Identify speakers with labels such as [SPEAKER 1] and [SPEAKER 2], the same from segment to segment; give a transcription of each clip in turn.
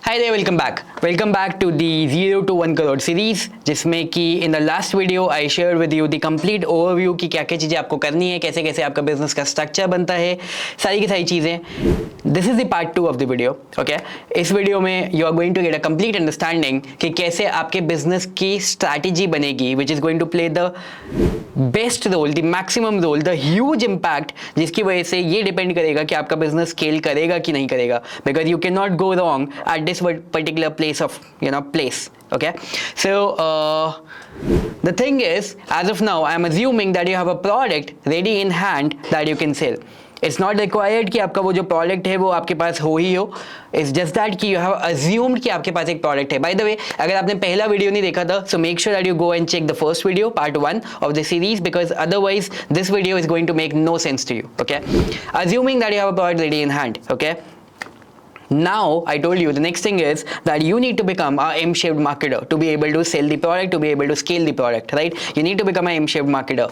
[SPEAKER 1] Hi there, welcome back to the 0 to 1 crore series, जिसमें कि in the last video I share with you the complete overview कि क्या क्या चीज़ें आपको करनी है, कैसे कैसे आपका बिजनेस का स्ट्रक्चर बनता है, सारी की सारी चीज़ें। This is the part 2 of the video. Okay, इस वीडियो में you are going to get a complete understanding कि कैसे आपके बिजनेस की स्ट्रैटेजी बनेगी which is going to play the best role, the maximum role, the huge impact, जिसकी वजह से ये डिपेंड करेगा कि आपका बिजनेस स्केल करेगा कि नहीं करेगा, because you can not go wrong at this particular place. Okay, so the thing is, as of now I am assuming that you have a product ready in hand that you can sell. It's not required कि आपका वो जो product है वो आपके पास हो ही हो. It's just that कि you have assumed कि आपके पास एक प्रोडक्ट है. By the way, अगर आपने पहला वीडियो नहीं देखा था, so make sure that you go and check the first video, part 1 of the series, because otherwise this video is going to make no sense to you. Okay, assuming that you have a product ready in hand. Okay, now I told you the next thing is that you need to become a M-shaped marketer to be able to sell the product, to be able to scale the product, right? You need to become a M-shaped marketer,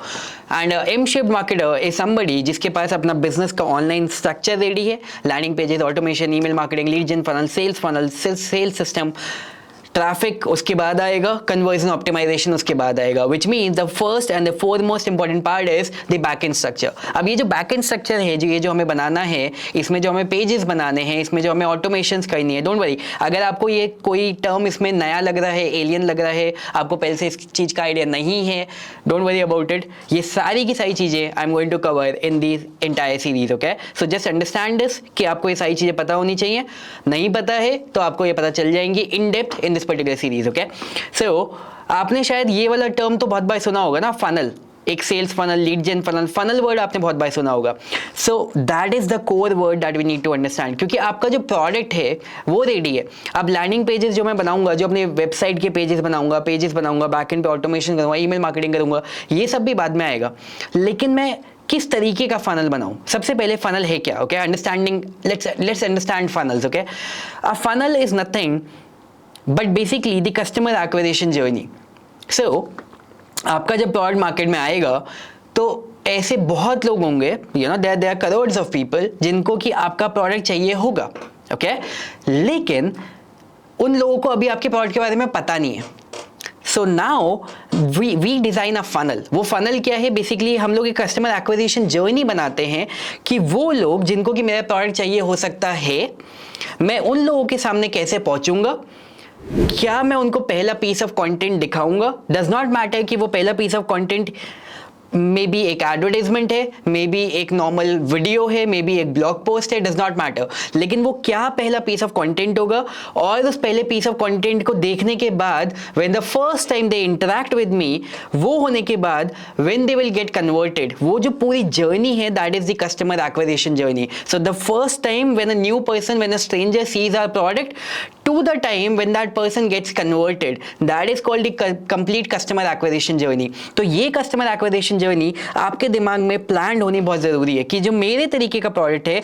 [SPEAKER 1] and M-shaped marketer is somebody जिसके पास अपना business का online structure ready है, landing pages, automation, email marketing, lead gen funnel, sales system, traffic उसके बाद आएगा, conversion optimisation उसके बाद आएगा, which means the first and the foremost important part is the back and structure. अब ये जो बैक एंड स्ट्रक्चर है, ये जो हमें बनाना है, इसमें जो हमें पेजेस बनाने हैं, इसमें जो हमें ऑटोमेशंस करनी है, डोंट वरी. अगर आपको ये कोई टर्म इसमें नया लग रहा है, एलियन लग रहा है, आपको पहले से इस चीज़ का आइडिया नहीं है, डोंट वरी अबाउट इट. ये सारी की सारी चीज़ें I am going to cover in the entire series. Okay, so just understand this कि आपको ये सारी चीज़ें पता होनी चाहिए. नहीं पता है तो आपको ये पता चल जाएंगी in depth in this particular series. Okay, so आपने शायद ये वाला टर्म तो बहुत बार सुना होगा ना, फनल. एक sales funnel, lead gen funnel word आपने बहुत बार सुना होगा. So that is the core word that we need to understand, क्योंकि आपका जो प्रोडक्ट है वो रेडी है. अब लैंडिंग पेजेस जो मैं बनाऊंगा, जो अपने वेबसाइट के पेजेस बनाऊंगा, बैकएंड पे ऑटोमेशन करूंगा, ईमेल मार्केटिंग करूंगा, ये सब भी बाद में आएगा. लेकिन मैं किस तरीके का फनल बनाऊं? सबसे पहले फनल है क्या? Okay, understanding, let's understand funnels. Okay, a funnel is nothing but basically the customer acquisition journey. So आपका जब प्रोडक्ट मार्केट में आएगा तो ऐसे बहुत लोग होंगे, you know, there are crores of people जिनको कि आपका प्रोडक्ट चाहिए होगा. ओके, लेकिन उन लोगों को अभी आपके प्रोडक्ट के बारे में पता नहीं है. So now we design a funnel. वो फनल क्या है? बेसिकली हम लोग एक कस्टमर एक्विजिशन जर्नी बनाते हैं कि वो लोग जिनको कि मेरा प्रोडक्ट चाहिए हो सकता है, मैं उन लोगों के सामने कैसे पहुंचूंगा. क्या मैं उनको पहला पीस ऑफ कंटेंट दिखाऊंगा? डज नॉट मैटर कि वो पहला piece of content maybe एक एडवर्टाइजमेंट है, मे बी एक नॉर्मल वीडियो है, मे बी एक ब्लॉग पोस्ट है, डज नॉट मैटर. लेकिन वो क्या पहला पीस ऑफ कंटेंट होगा, और उस पहले पीस ऑफ कंटेंट को देखने के बाद when the first time they interact with me, वो होने के बाद when they will get converted, वो जो पूरी जर्नी है that is the customer acquisition journey. So the first time when a new person, when a stranger sees our product, to the time when that person gets converted, that is called the complete customer acquisition journey. तो ये customer acquisition journey आपके दिमाग में planned होनी बहुत ज़रूरी है कि जो मेरे तरीके का प्रोडक्ट है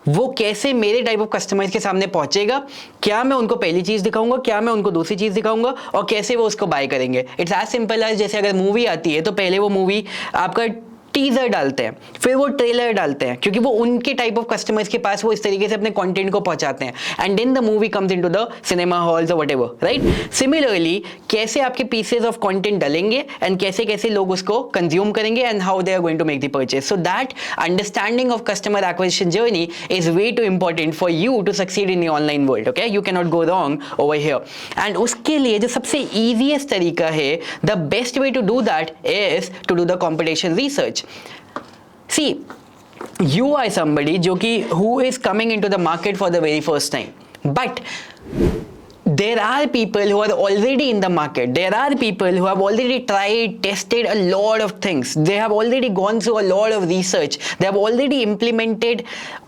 [SPEAKER 1] वो कैसे मेरे टाइप ऑफ कस्टमर्स के सामने पहुंचेगा, क्या मैं उनको पहली चीज़ दिखाऊंगा, क्या मैं उनको दूसरी चीज़ दिखाऊंगा, और कैसे वो उसको बाय करेंगे. इट्स एज सिंपल एज जैसे अगर मूवी आती है तो पहले वो मूवी आपका टीजर डालते हैं, फिर वो ट्रेलर डालते हैं, क्योंकि वो उनके टाइप ऑफ कस्टमर्स के पास वो इस तरीके से अपने कंटेंट को पहुंचाते हैं, and then the movie comes into the cinema halls और व्हाटएवर, राइट. सिमिलरली कैसे आपके पीसेस ऑफ कंटेंट डलेंगे एंड कैसे कैसे लोग उसको कंज्यूम करेंगे and how they are going to make the purchase. So that understanding of customer acquisition journey is way two important for you to succeed in the online world. Okay, you can not go wrong over here. And उसके लिए जो सबसे easiest तरीका है, the best way to do that is to do the competition research. See, you are somebody जो कि who is coming into the market for the very first time, but there are people who are already in the market. There are people who have already tried, tested a lot of things. They have already gone through a lot of research. They have already implemented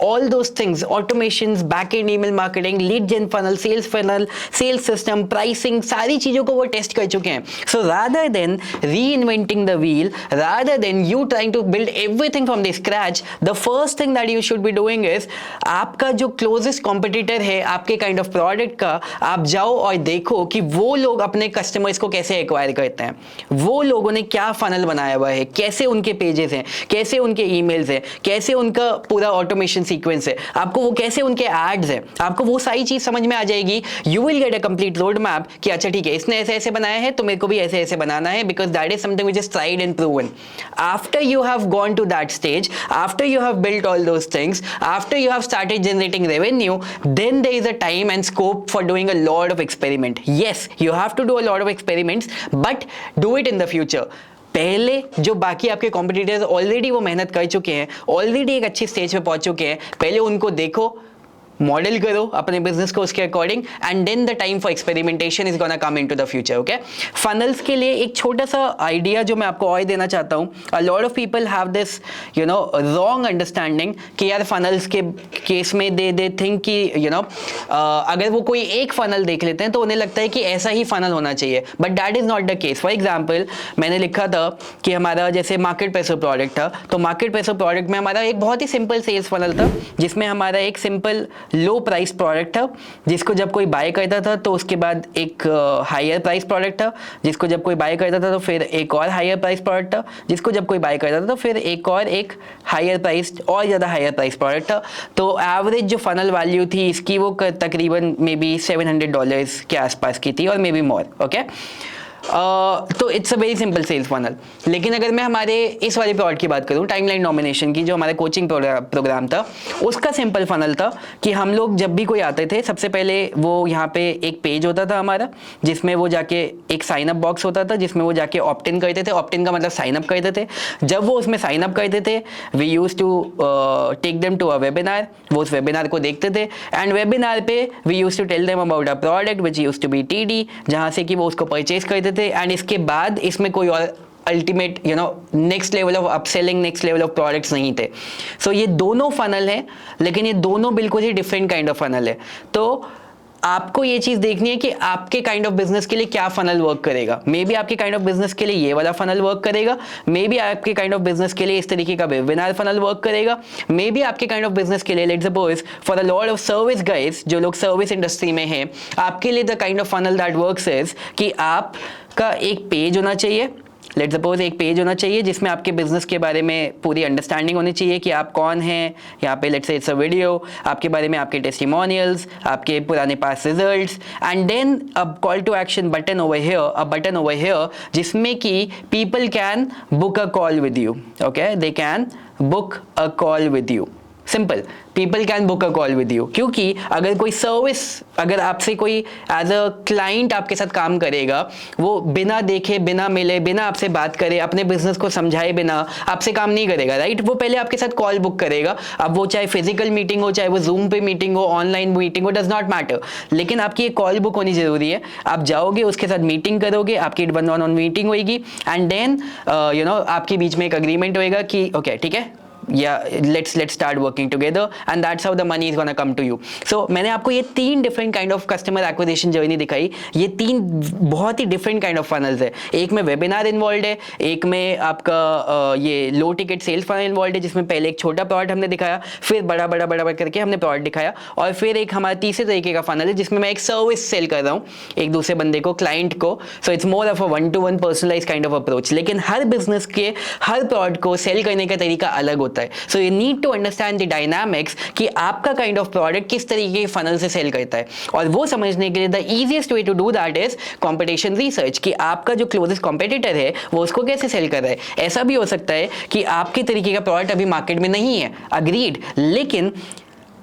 [SPEAKER 1] all those things: automations, back-end email marketing, lead gen funnel, sales system, pricing. सारी चीजों को वो test कर चुके हैं. So rather than reinventing the wheel, rather than you trying to build everything from the scratch, the first thing that you should be doing is आपका जो closest competitor है आपके kind of product का, आप जाओ और देखो कि वो लोग अपने कस्टमर्स को कैसे एक्वायर करते हैं, वो लोगों ने क्या फनल बनाया हुआ है, कैसे उनके पेजेस हैं, कैसे उनके ईमेल्स हैं, कैसे उनका पूरा ऑटोमेशन सीक्वेंस है, आपको वो कैसे उनके एड्स हैं, आपको वो सारी चीज समझ में आ जाएगी। You will get a complete road map कि अच्छा ठीक है, इसने ऐसे ऐसे बनाया है तो मेरे को भी ऐसे ऐसे बनाना है, because that is something which is tried and proven. After you have gone to that stage, after you have built all those things, after you have started generating revenue, then there is a time and scope for doing a lot of experiment. Yes, you have to do a lot of experiments, but do it in the future. पहले जो बाकी आपके competitors already वो मेहनत कर चुके हैं, already एक अच्छी स्टेज पे पहुंच चुके हैं, पहले उनको देखो, मॉडल करो अपने बिजनेस को उसके according, and then the time for experimentation is gonna come into the future. Okay, funnels के लिए एक छोटा सा आइडिया जो मैं आपको और देना चाहता हूँ। A lot of people have this wrong understanding कि यार फनल्स के केस में दे थिंक कि अगर वो कोई एक फनल देख लेते हैं तो उन्हें लगता है कि ऐसा ही फनल होना चाहिए, but that is not the case. For example, मैंने लिखा था कि हमारा जैसे मार्केट प्रेसर प्रोडक्ट था, तो मार्केट प्रेसर प्रोडक्ट में हमारा एक बहुत ही सिंपल सेल्स फनल था, जिसमें हमारा एक सिंपल लो प्राइस प्रोडक्ट था जिसको जब कोई बाय करता था तो उसके बाद एक हायर प्राइस प्रोडक्ट था जिसको जब कोई बाय करता था तो फिर एक और हायर प्राइस प्रोडक्ट था जिसको जब कोई बाय करता था तो फिर एक हायर प्राइस और ज़्यादा हायर प्राइस प्रोडक्ट था। तो एवरेज जो फनल वैल्यू थी इसकी वो तकरीबन मे बी $700 के आसपास की थी और मे बी मोर। ओके, तो it's a very simple sales funnel. लेकिन अगर मैं हमारे इस वाले प्रोडक्ट की बात करूं, टाइमलाइन नॉमिनेशन की, जो हमारे कोचिंग प्रोग्राम था, उसका सिंपल फनल था कि हम लोग जब भी कोई आते थे सबसे पहले वो यहाँ पे एक पेज होता था हमारा, जिसमें वो जाके एक साइन अप बॉक्स होता था जिसमें वो जाके ऑप्ट इन करते थे। ऑप्ट इन का मतलब साइन अप करते थे। जब वो उसमें साइन अप करते थे, we use to take them to a webinar, वो उस वेबिनार को देखते थे, एंड वेबिनार पे we use to tell them about a product which use to be TD, जहाँ से कि वो उसको परचेज करते थे। एंड इसके बाद इसमें कोई और ultimate next level of upselling, next level of products नहीं थे। सो ये दोनों फनल हैं, लेकिन ये दोनों बिल्कुल ही डिफरेंट काइंड ऑफ फनल है। तो आपको ये चीज देखनी है कि आपके काइंड ऑफ बिजनेस के लिए क्या फनल वर्क करेगा। मे बी आपके काइंड ऑफ बिजनेस के लिए ये वाला फनल वर्क करेगा, मे बी आपके काइंड ऑफ बिजनेस के लिए इस तरीके का वेबिनार फनल वर्क करेगा, मे बी आपके काइंड ऑफ बिजनेस के लिए, let's suppose for a lot of service guys, जो लोग सर्विस इंडस्ट्री में हैं, आपके लिए the kind of funnel that works is कि आपका एक पेज होना चाहिए। लेट्स सपोज एक पेज होना चाहिए जिसमें आपके बिजनेस के बारे में पूरी अंडरस्टैंडिंग होनी चाहिए कि आप कौन हैं। यहाँ पे let's say it's a video, आपके बारे में आपके टेस्टिमोनियल्स, आपके पुराने पास results, and then a call to action button over here, जिसमें कि people can book a call with you. Okay, they can book a call with you. Simple, people can book a call with you. क्योंकि अगर कोई service, अगर आपसे कोई as a client आपके साथ काम करेगा, वो बिना देखे, बिना मिले, बिना आपसे बात करे, अपने बिजनेस को समझाए बिना आपसे काम नहीं करेगा, राइट? वो पहले आपके साथ कॉल बुक करेगा। अब वो चाहे फिजिकल मीटिंग हो, चाहे वो जूम पे मीटिंग हो, ऑनलाइन मीटिंग हो, डज नॉट मैटर, लेकिन आपकी एक कॉल बुक होनी जरूरी है। आप जाओगे, उसके साथ मीटिंग करोगे, आपकी 1-on-1 मीटिंग होगी, एंड देन आपके बीच में एक अग्रीमेंट होएगा कि ओके ठीक है, let's start working together, and that's how the money is gonna come to you. So मैंने आपको ये 3 different kind of customer acquisition journey दिखाई। ये 3 बहुत ही डिफरेंट काइंड ऑफ फनल्स है। एक में वेबिनार इन्वॉल्व है, एक में आपका ये लो टिकट सेल्स फनल इन्वॉल्व है, जिसमें पहले एक छोटा प्रोडक्ट हमने दिखाया, फिर बड़ा करके हमने प्रोडक्ट दिखाया, और फिर एक हमारा तीसरे तरीके का फनल है जिसमें मैं एक सर्विस सेल कर रहा हूँ एक दूसरे बंदे को, क्लाइंट को। So it's more of a 1-to-1 personalize kind of approach. लेकिन हर बिजनेस के हर प्रोडक्ट को सेल करने का तरीका अलग होता है। So you need to understand the dynamics कि आपका काइंड ऑफ प्रोडक्ट किस तरीके के फनल से सेल करता है, और वो समझने के लिए the easiest way to do that is competition research, कि आपका जो क्लोजेस्ट कॉम्पिटिटर है वो उसको कैसे सेल कर रहा है। ऐसा भी हो सकता है कि आपके तरीके का प्रोडक्ट अभी मार्केट में नहीं है, अग्रीड, लेकिन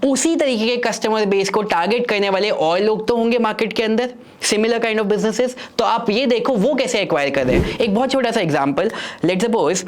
[SPEAKER 1] उसी तरीके के कस्टमर बेस को टारगेट करने वाले और लोग तो होंगे मार्केट के अंदर, सिमिलर काइंड ऑफ बिजनेसेस। तो आप ये देखो वो कैसे एक्वायर कर रहे हैं। एक बहुत छोटा सा एग्जांपल, लेट्स सपोज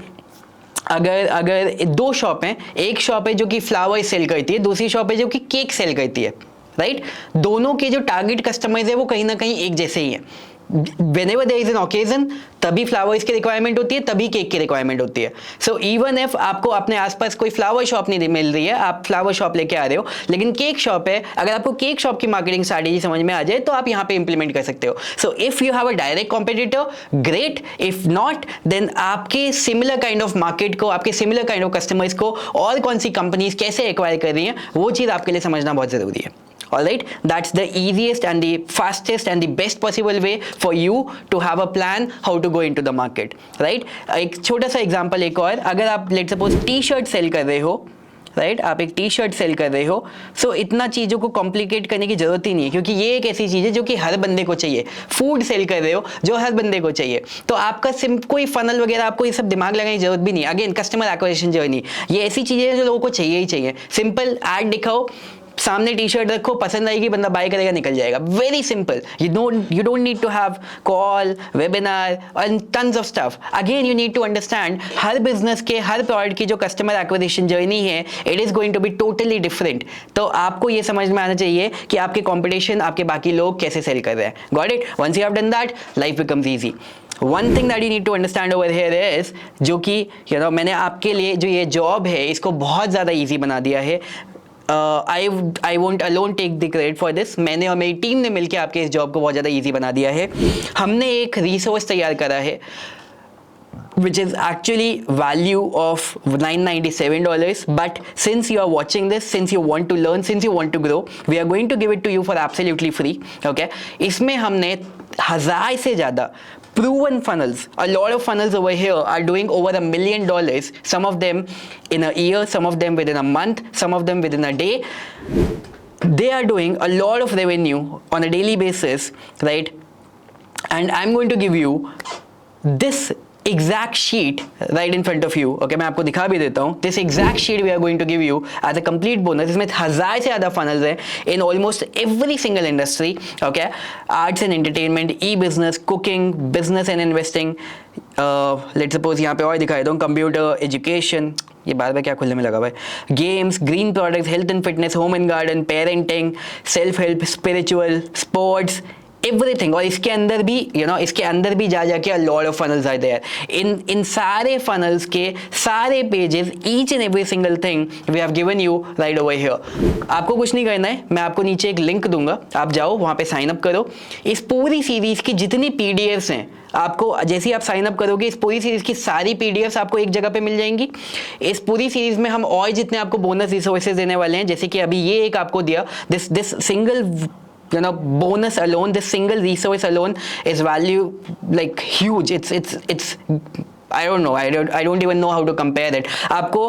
[SPEAKER 1] अगर 2 शॉप हैं, एक शॉप है जो कि फ्लावर सेल करती है, दूसरी शॉप है जो कि केक सेल करती है, राइट? दोनों के जो टारगेट कस्टमर्स है वो कहीं ना कहीं एक जैसे ही है। Whenever there is an occasion, तभी फ्लावर्स की रिक्वायरमेंट होती है, तभी केक की रिक्वायरमेंट होती है। सो इवन इफ आपको अपने आसपास कोई फ्लावर शॉप नहीं मिल रही है, आप फ्लावर शॉप लेके आ रहे हो, लेकिन केक शॉप है, अगर आपको केक शॉप की मार्केटिंग स्ट्रैटेजी समझ में आ जाए तो आप यहाँ पे इंप्लीमेंट कर सकते हो। So if you have a direct competitor, great, if not then आपके सिमिलर काइंड ऑफ मार्केट को, आपके सिमिलर काइंड ऑफ कस्टमर्स को और कौन सी कंपनीज कैसे एक्वायर कर रही हैं, वो चीज़ आपके लिए समझना बहुत जरूरी है। Alright, that's the easiest and the fastest and the best possible way for you to have a plan how to go into the market, right? एक छोटा सा एग्जांपल एक और, अगर आप let's suppose T shirt sale कर रहे हो, राइट आप एक टी शर्ट सेल कर रहे हो, सो इतना चीज़ों को कॉम्प्लिकेट करने की जरूरत ही नहीं है, क्योंकि ये एक ऐसी चीज़ है जो कि हर बंदे को चाहिए। फूड सेल कर रहे हो जो हर बंदे को चाहिए, तो आपका कोई फनल वगैरह आपको ये सब दिमाग लगाने की जरूरत भी नहीं। अगेन कस्टमर एक्विजिशन जर्नी, ये ऐसी चीज़ें हैं जो लोगों को चाहिए ही चाहिए। सिंपल ऐड दिखाओ, सामने टी शर्ट रखो, पसंद आएगी, बंदा बाय करेगा, निकल जाएगा। Very simple. You don't need to have call, webinar and tons of stuff. Again you need to understand हर बिजनेस के, हर प्रोडक्ट की जो कस्टमर एक्विजिशन जर्नी है, it is going to be totally different. तो आपको ये समझ में आना चाहिए कि आपके कॉम्पिटिशन, आपके बाकी लोग कैसे सेल कर रहे हैं। Got it? Once you have done that, life becomes easy. One thing that you need to understand over here is, जो कि मैंने आपके लिए जो ये जॉब है इसको बहुत ज़्यादा ईजी बना दिया है। I won't alone take the credit for this। मैंने और मेरी टीम ने मिलकर आपके इस जॉब को बहुत ज़्यादा ईजी बना दिया है। हमने एक रिसोर्स तैयार करा है which is actually value of $997, but since you are watching this, since you want to learn, since you want to grow, we are going to give it to you for absolutely free, okay? इसमें हमने 1000 से ज़्यादा proven funnels, a lot of funnels over here are doing over $1 million, some of them in a year, some of them within a month, some of them within a day. They are doing a lot of revenue on a daily basis, right? And I'm going to give you this exact sheet right in front of you, okay? मैं आपको दिखा भी देता हूँ। This exact sheet we are going to give you as a complete bonus। इसमें 1000 से ज़्यादा funnels हैं in almost every single industry, okay? Arts and entertainment, e-business, cooking, business and investing, let's suppose यहाँ पे और दिखा देता हूँ, computer, education, ये बार बार क्या खुलने में लगा भाई, games, green products, health and fitness, home and garden, parenting, self help, spiritual, sports, everything. और इसके अंदर भी इसके अंदर भी जा जाके lot of funnels are there. इन सारे फनल्स के सारे pages, each and every single thing we have given you right over here. आपको कुछ नहीं करना है, मैं आपको नीचे एक लिंक दूंगा, आप जाओ वहाँ पे साइन अप करो। इस पूरी सीरीज की जितनी पीडीएफ्स हैं, आपको जैसे ही आप साइन अप करोगे, इस पूरी सीरीज की सारी पीडीएफ्स आपको एक जगह पे मिल जाएंगी। इस पूरी सीरीज में हम और जितने आपको बोनस रिसोर्सेज देने वाले हैं, जैसे कि अभी ये एक आपको दिया, this single bonus alone, this single resource alone is value like huge। It's I don't know, I don't even know how to compare it। आपको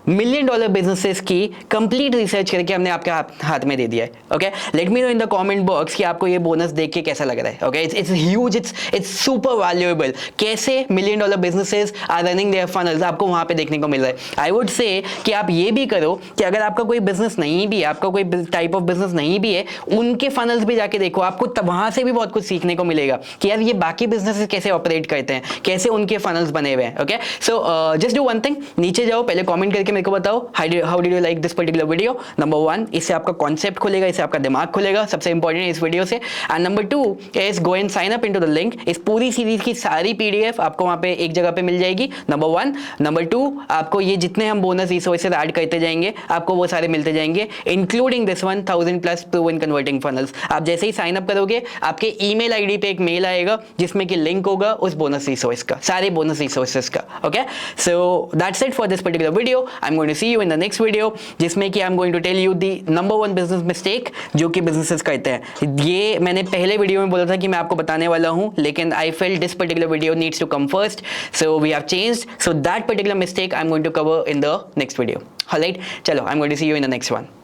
[SPEAKER 1] $1 million बिजनेसेस की कंप्लीट रिसर्च करके हमने आपके हाथ में दे दिया है, okay? Let me know in the comment box कि आपको ये बोनस देख के कैसा लग रहा है, okay? It's huge, it's super valuable. कैसे $1 million businesses are running their funnels आपको वहाँ पे देखने को मिल रहा है। आई वुड से कि आप ये भी करो कि अगर आपका कोई बिजनेस नहीं भी है, आपका कोई टाइप ऑफ बिजनेस नहीं भी है, उनके फनल्स भी जाके देखो, आपको वहाँ से भी बहुत कुछ सीखने को मिलेगा कि यार ये बाकी बिजनेसेस कैसे ऑपरेट करते हैं, कैसे उनके फनल्स बने हुए हैं, okay? So just do one thing, नीचे जाओ, पहले कॉमेंट करके मेरे को बताओ how did you like this particular video. Number 1, इससे आपका कॉन्सेप्ट खुलेगा, इससे आपका दिमाग खुलेगा, सबसे इंपॉर्टेंट है इस वीडियो से। And number 2 is go and sign up into the link. इस पूरी सीरीज की सारी पीडीएफ आपको वहां पे एक जगह पे मिल जाएगी, नंबर 1। नंबर 2, आपको ये जितने हम बोनस रिसोर्सेज ऐड करते जाएंगे, आपको वो सारे मिलते जाएंगे, including this 1000+ proven converting funnels. आप जैसे ही साइन अप करोगे, आपके ईमेल आईडी पे एक मेल आएगा जिसमें कि लिंक होगा उस बोनस रिसोर्स का, सारे बोनस रिसोर्सेज का, okay? So that's it for this particular video. I am going to see you in the next video, जिसमें कि I am going to tell you the number 1 business mistake जो कि businesses करते हैं। ये मैंने पहले वीडियो में बोला था कि मैं आपको बताने वाला हूं, लेकिन I felt this particular video needs to come first, so we have changed, so that particular mistake I am going to cover in the next video. Alright, चलो, I am going to see you in the next one.